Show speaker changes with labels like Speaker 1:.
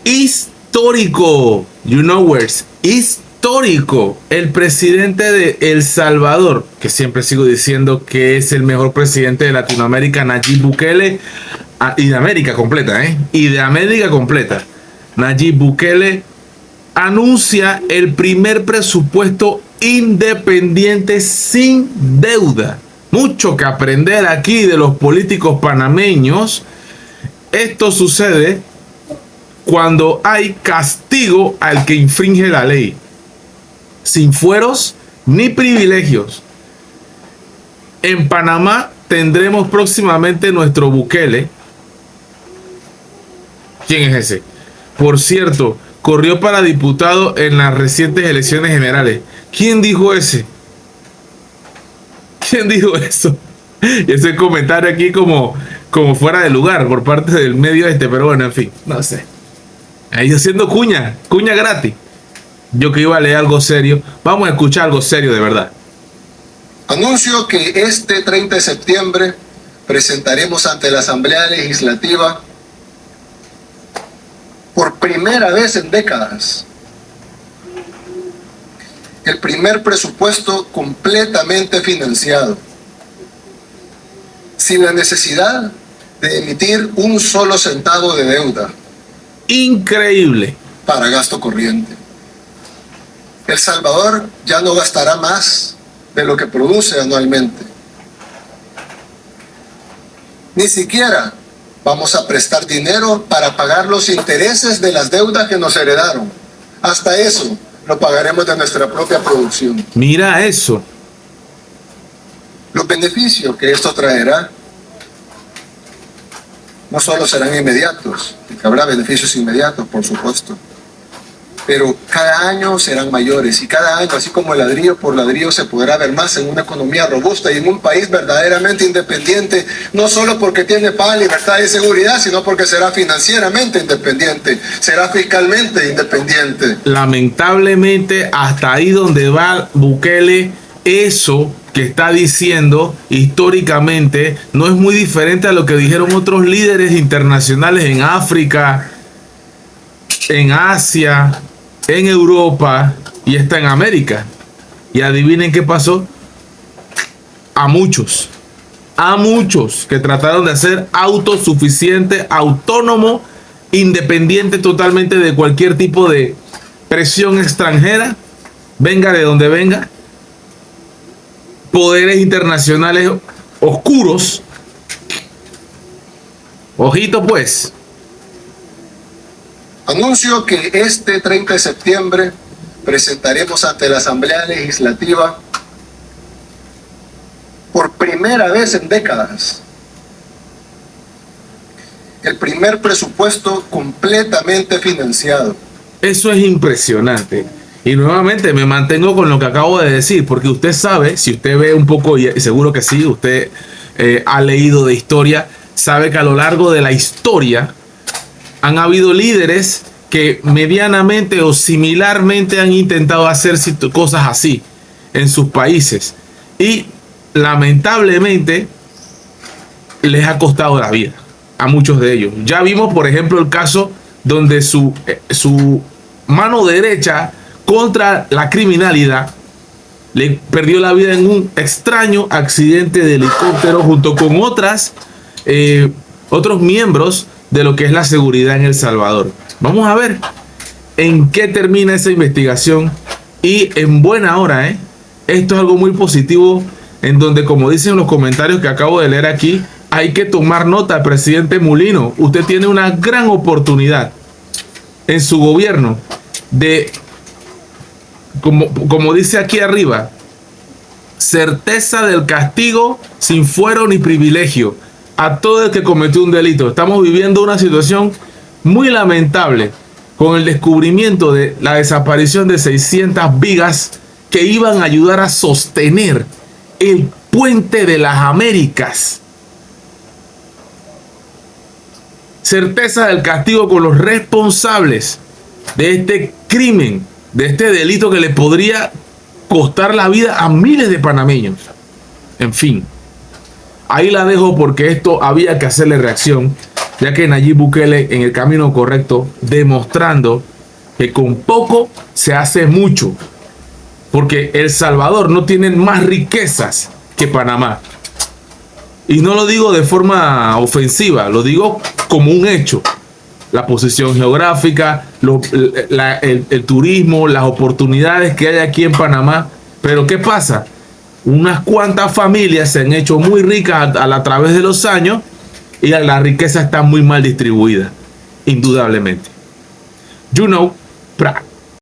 Speaker 1: histórico. You know where's histórico. El presidente de El Salvador, que siempre sigo diciendo que es el mejor presidente de Latinoamérica, Nayib Bukele, y de América completa, y de América completa. Nayib Bukele anuncia el primer presupuesto independiente sin deuda. Mucho que aprender aquí de los políticos panameños. Esto sucede cuando hay castigo al que infringe la ley, sin fueros ni privilegios. En Panamá tendremos próximamente nuestro Bukele. ¿Quién es ese? Por cierto, corrió para diputado en las recientes elecciones generales. ¿Quién dijo ese? ¿Quién dijo eso? Y ese comentario aquí como fuera de lugar por parte del medio pero bueno, en fin, no sé. Ahí haciendo cuña gratis. Yo que iba a leer algo serio, vamos a escuchar algo serio de verdad.
Speaker 2: Anuncio que este 30 de septiembre presentaremos ante la Asamblea Legislativa por primera vez en décadas el primer presupuesto completamente financiado, sin la necesidad de emitir un solo centavo de deuda.
Speaker 1: Increíble.
Speaker 2: Para gasto corriente. El Salvador ya no gastará más de lo que produce anualmente. Ni siquiera vamos a prestar dinero para pagar los intereses de las deudas que nos heredaron. Hasta eso lo pagaremos de nuestra propia producción.
Speaker 1: Mira eso.
Speaker 2: Los beneficios que esto traerá no solo serán inmediatos, que habrá beneficios inmediatos, por supuesto, pero cada año serán mayores y cada año, así como ladrillo por ladrillo, se podrá ver más en una economía robusta y en un país verdaderamente independiente, no solo porque tiene paz, libertad y seguridad, sino porque será financieramente independiente, será fiscalmente independiente.
Speaker 1: Lamentablemente, hasta ahí donde va Bukele, eso que está diciendo históricamente no es muy diferente a lo que dijeron otros líderes internacionales en África, en Asia, en Europa y está en América. Y adivinen qué pasó. A muchos que trataron de ser autosuficiente, autónomo, independiente totalmente de cualquier tipo de presión extranjera, venga de donde venga, poderes internacionales oscuros. Ojito pues.
Speaker 2: Anuncio que este 30 de septiembre presentaremos ante la Asamblea Legislativa por primera vez en décadas el primer presupuesto completamente financiado.
Speaker 1: Eso es impresionante. Y nuevamente me mantengo con lo que acabo de decir, porque usted sabe, si usted ve un poco, y seguro que sí, usted ha leído de historia, sabe que a lo largo de la historia han habido líderes que medianamente o similarmente han intentado hacer cosas así en sus países. Y lamentablemente les ha costado la vida a muchos de ellos. Ya vimos, por ejemplo, el caso donde su mano derecha contra la criminalidad le perdió la vida en un extraño accidente de helicóptero junto con otros miembros de lo que es la seguridad en El Salvador. Vamos a ver en qué termina esa investigación y en buena hora, Esto es algo muy positivo en donde, como dicen los comentarios que acabo de leer aquí, hay que tomar nota, presidente Mulino. Usted tiene una gran oportunidad en su gobierno de, como dice aquí arriba, certeza del castigo sin fuero ni privilegio a todo el que cometió un delito. Estamos viviendo una situación muy lamentable con el descubrimiento de la desaparición de 600 vigas que iban a ayudar a sostener el puente de las Américas. Certeza del castigo con los responsables de este crimen, de este delito que le podría costar la vida a miles de panameños. En fin, ahí la dejo porque esto había que hacerle reacción. ya que Nayib Bukele en el camino correcto, demostrando que con poco se hace mucho, porque El Salvador no tiene más riquezas que Panamá. Y no lo digo de forma ofensiva, lo digo como un hecho. La posición geográfica, el turismo, las oportunidades que hay aquí en Panamá. Pero ¿qué pasa? Unas cuantas familias se han hecho muy ricas a través de los años y la riqueza está muy mal distribuida, indudablemente. You know, pra.